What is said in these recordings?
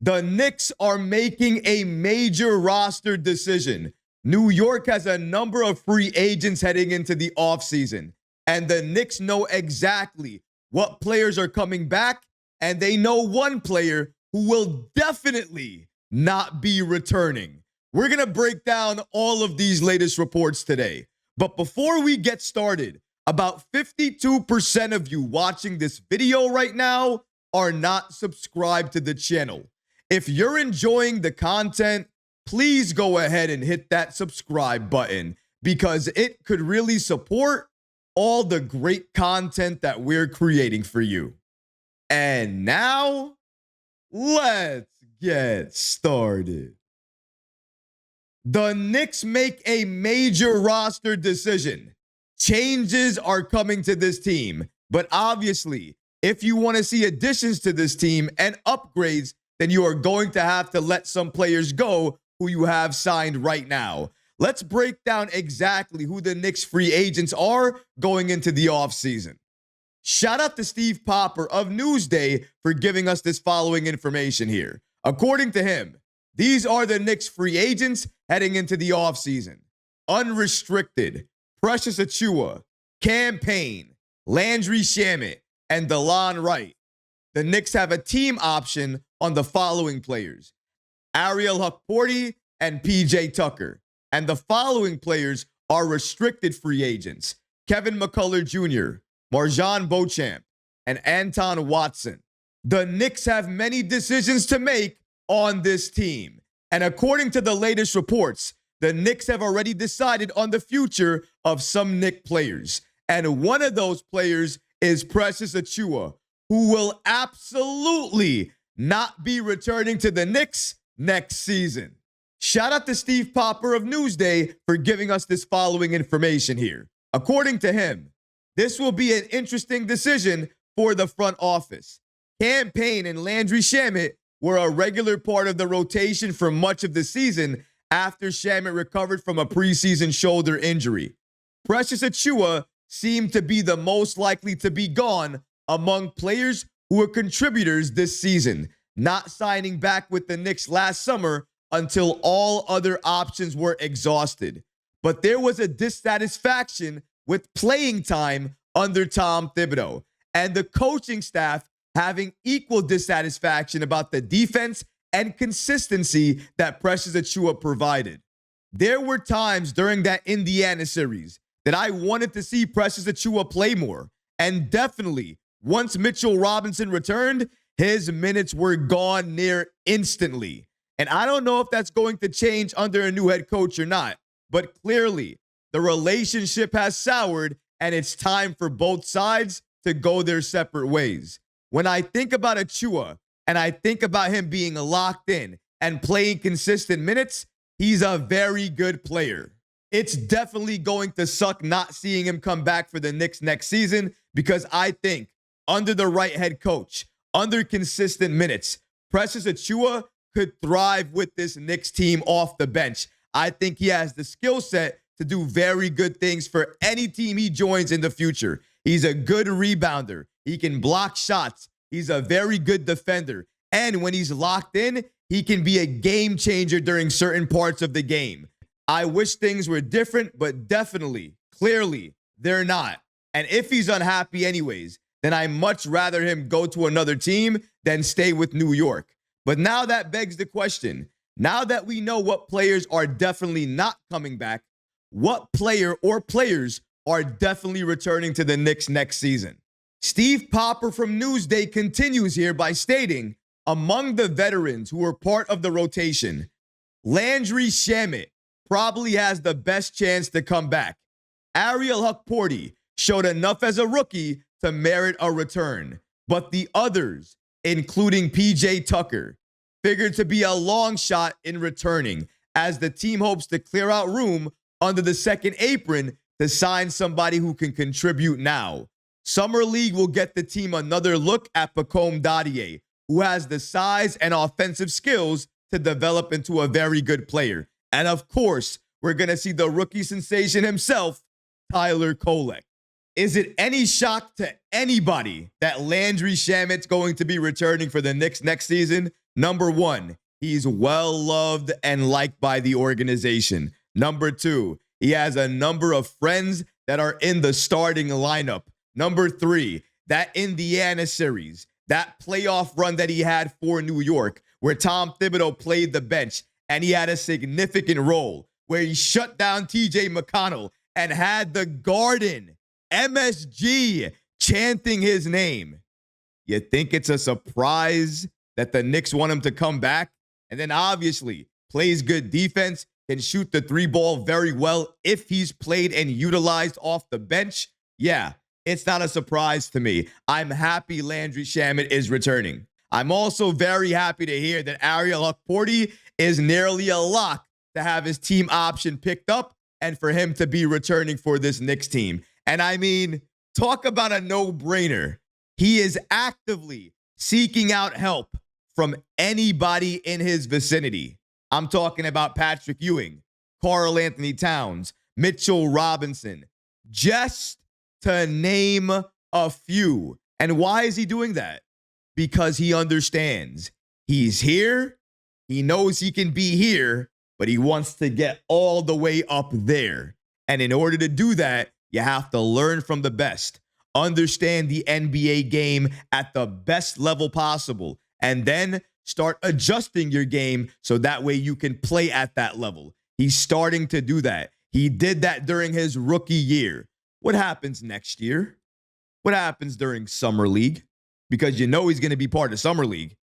The Knicks are making a major roster decision. New York has a number of free agents heading into the offseason, and the Knicks know exactly what players are coming back, and they know one player who will definitely not be returning. We're going to break down all of these latest reports today. But before we get started, about 52% of you watching this video right now are not subscribed to the channel. If you're enjoying the content, please go ahead and hit that subscribe button because it could really support all the great content that we're creating for you. And now, let's get started. The Knicks make a major roster decision. Changes are coming to this team, but obviously, if you want to see additions to this team and upgrades, then you are going to have to let some players go who you have signed right now. Let's break down exactly who the Knicks free agents are going into the offseason. Shout out to Steve Popper of Newsday for giving us this following information here. According to him, these are the Knicks free agents heading into the offseason. Unrestricted, Precious Achiuwa, Cam Payne, Landry Shamet, and DeLon Wright. The Knicks have a team option on the following players: Ariel Hukporti and PJ Tucker. And the following players are restricted free agents: Kevin McCullough Jr., Marjan Beauchamp, and Anton Watson. The Knicks have many decisions to make on this team. And according to the latest reports, the Knicks have already decided on the future of some Knicks players. And one of those players is Precious Achiuwa, who will absolutely not be returning to the Knicks next season. Shout out to Steve Popper of Newsday for giving us this following information here. According to him, this will be an interesting decision for the front office. Cam Payne and Landry Shamet were a regular part of the rotation for much of the season after Shamet recovered from a preseason shoulder injury. Precious Achiuwa seemed to be the most likely to be gone among players who were contributors this season, not signing back with the Knicks last summer until all other options were exhausted. But there was a dissatisfaction with playing time under Tom Thibodeau, and the coaching staff having equal dissatisfaction about the defense and consistency that Precious Achiuwa provided. There were times during that Indiana series that I wanted to see Precious Achiuwa play more, and definitely once Mitchell Robinson returned, his minutes were gone near instantly. And I don't know if that's going to change under a new head coach or not, but clearly the relationship has soured and it's time for both sides to go their separate ways. When I think about Achiuwa and I think about him being locked in and playing consistent minutes, he's a very good player. It's definitely going to suck not seeing him come back for the Knicks next season because I think under the right head coach, under consistent minutes, Precious Achiuwa could thrive with this Knicks team off the bench. I think he has the skill set to do very good things for any team he joins in the future. He's a good rebounder. He can block shots. He's a very good defender. And when he's locked in, he can be a game changer during certain parts of the game. I wish things were different, but definitely, clearly, they're not. And if he's unhappy anyways, then I'd much rather him go to another team than stay with New York. But now that begs the question, now that we know what players are definitely not coming back, what player or players are definitely returning to the Knicks next season? Steve Popper from Newsday continues here by stating, among the veterans who were part of the rotation, Landry Shamet probably has the best chance to come back. Ariel Hukporti showed enough as a rookie to merit a return, but the others, including PJ Tucker, figured to be a long shot in returning as the team hopes to clear out room under the second apron to sign somebody who can contribute now. Summer League will get the team another look at Pacome Dadier, who has the size and offensive skills to develop into a very good player. And of course, we're going to see the rookie sensation himself, Tyler Kolek. Is it any shock to anybody that Landry Shamet's going to be returning for the Knicks next season? Number one, he's well loved and liked by the organization. Number two, he has a number of friends that are in the starting lineup. Number three, that Indiana series, that playoff run that he had for New York, where Tom Thibodeau played the bench and he had a significant role, where he shut down TJ McConnell and had the Garden, MSG, chanting his name. You think it's a surprise that the Knicks want him to come back? And then obviously plays good defense, can shoot the three ball very well if he's played and utilized off the bench. Yeah, it's not a surprise to me. I'm happy Landry Shamet is returning. I'm also very happy to hear that Ariel Hukporti is nearly a lock to have his team option picked up and for him to be returning for this Knicks team. And I mean, talk about a no-brainer. He is actively seeking out help from anybody in his vicinity. I'm talking about Patrick Ewing, Karl Anthony Towns, Mitchell Robinson, just to name a few. And why is he doing that? Because he understands he's here, he knows he can be here, but he wants to get all the way up there. And in order to do that, you have to learn from the best, understand the NBA game at the best level possible, and then start adjusting your game so that way you can play at that level. He's starting to do that. He did that during his rookie year. What happens next year? What happens during Summer League? Because you know he's going to be part of Summer League.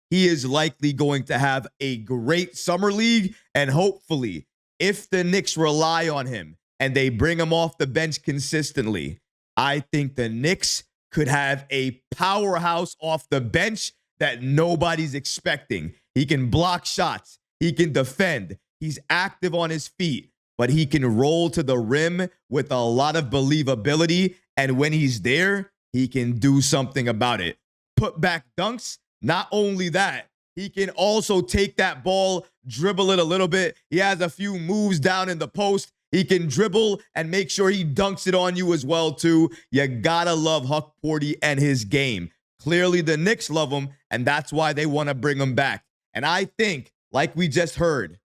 He is likely going to have a great Summer League, and hopefully, if the Knicks rely on him and they bring him off the bench consistently, I think the Knicks could have a powerhouse off the bench that nobody's expecting. He can block shots. He can defend. He's active on his feet, but he can roll to the rim with a lot of believability. And when he's there, he can do something about it. Put back dunks. Not only that, he can also take that ball, dribble it a little bit. He has a few moves down in the post. He can dribble and make sure he dunks it on you as well, too. You gotta love Hukporti and his game. Clearly, the Knicks love him, and that's why they want to bring him back. And I think, like we just heard,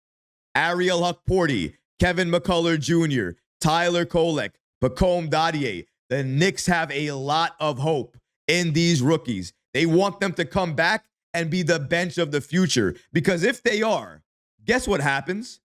Ariel Hukporti, Kevin McCullough Jr., Tyler Kolek, Pacome Dadier, the Knicks have a lot of hope in these rookies. They want them to come back and be the bench of the future. Because if they are, guess what happens?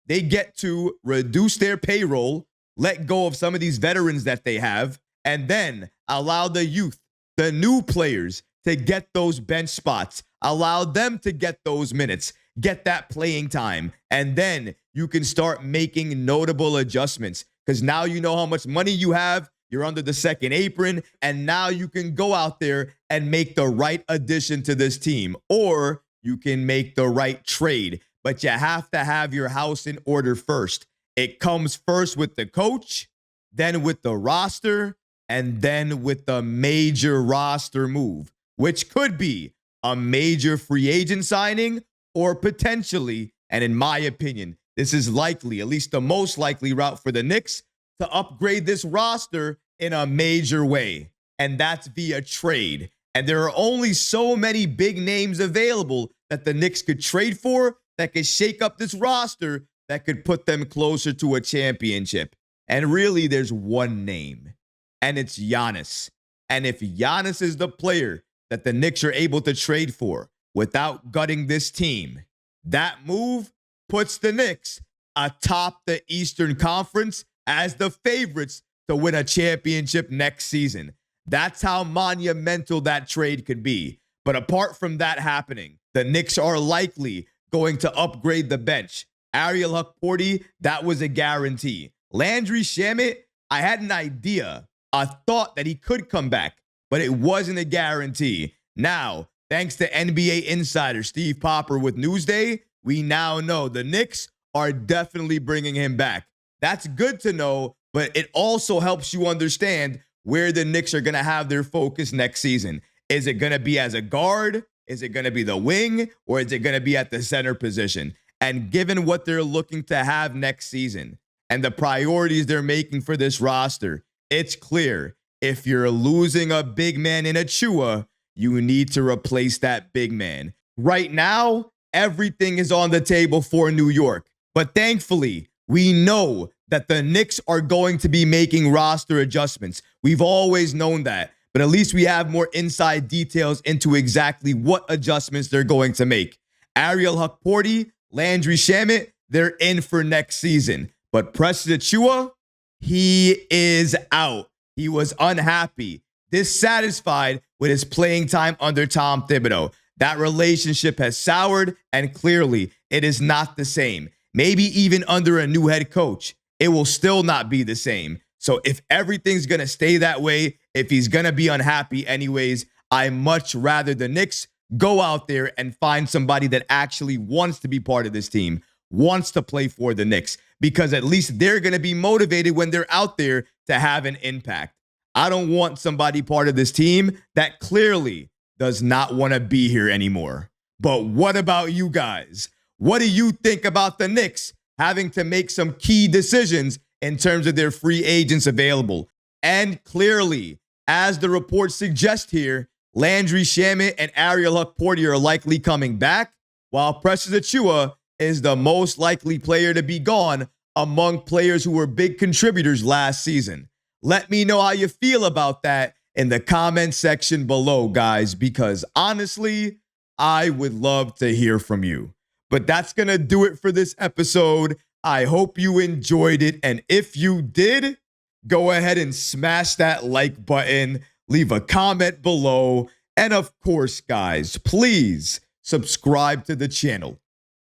They get to reduce their payroll, let go of some of these veterans that they have, and then allow the youth, the new players, to get those bench spots. Allow them to get those minutes, get that playing time. And then you can start making notable adjustments because now you know how much money you have. You're under the second apron, and now you can go out there and make the right addition to this team, or you can make the right trade. But you have to have your house in order first. It comes first with the coach, then with the roster, and then with the major roster move, which could be a major free agent signing or potentially, and in my opinion, this is likely, at least the most likely route for the Knicks, to upgrade this roster in a major way, and that's via trade. And there are only so many big names available that the Knicks could trade for that could shake up this roster that could put them closer to a championship. And really, there's one name, and it's Giannis. And if Giannis is the player that the Knicks are able to trade for without gutting this team, that move puts the Knicks atop the Eastern Conference as the favorites to win a championship next season. That's how monumental that trade could be. But apart from that happening, the Knicks are likely going to upgrade the bench. Ariel Hukporti, that was a guarantee. Landry Shamet, I had an idea, a thought that he could come back, but it wasn't a guarantee. Now, thanks to NBA insider Steve Popper with Newsday, we now know the Knicks are definitely bringing him back. That's good to know, but it also helps you understand where the Knicks are going to have their focus next season. Is it going to be as a guard? Is it going to be the wing? Or is it going to be at the center position? And given what they're looking to have next season and the priorities they're making for this roster, it's clear if you're losing a big man in Achua, you need to replace that big man. Right now, everything is on the table for New York. But thankfully, we know that the Knicks are going to be making roster adjustments. We've always known that. But at least we have more inside details into exactly what adjustments they're going to make. Ariel Hukporti, Landry Shamet, they're in for next season. But Precious Achiuwa, he is out. He was unhappy, dissatisfied with his playing time under Tom Thibodeau. That relationship has soured, and clearly it is not the same. Maybe even under a new head coach, it will still not be the same. So if everything's going to stay that way, if he's going to be unhappy anyways, I much rather the Knicks go out there and find somebody that actually wants to be part of this team, wants to play for the Knicks, because at least they're going to be motivated when they're out there to have an impact. I don't want somebody part of this team that clearly does not want to be here anymore. But what about you guys? What do you think about the Knicks having to make some key decisions in terms of their free agents available? And clearly, as the reports suggest here, Landry Shamet and Ariel Hukporti are likely coming back, while Precious Achiuwa is the most likely player to be gone among players who were big contributors last season. Let me know how you feel about that in the comment section below, guys, because honestly, I would love to hear from you. But that's going to do it for this episode. I hope you enjoyed it. And if you did, go ahead and smash that like button, leave a comment below. And of course, guys, please subscribe to the channel.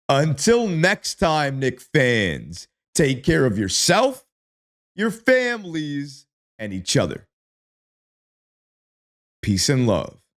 Until next time, Knick fans, take care of yourself, your families, and each other. Peace and love.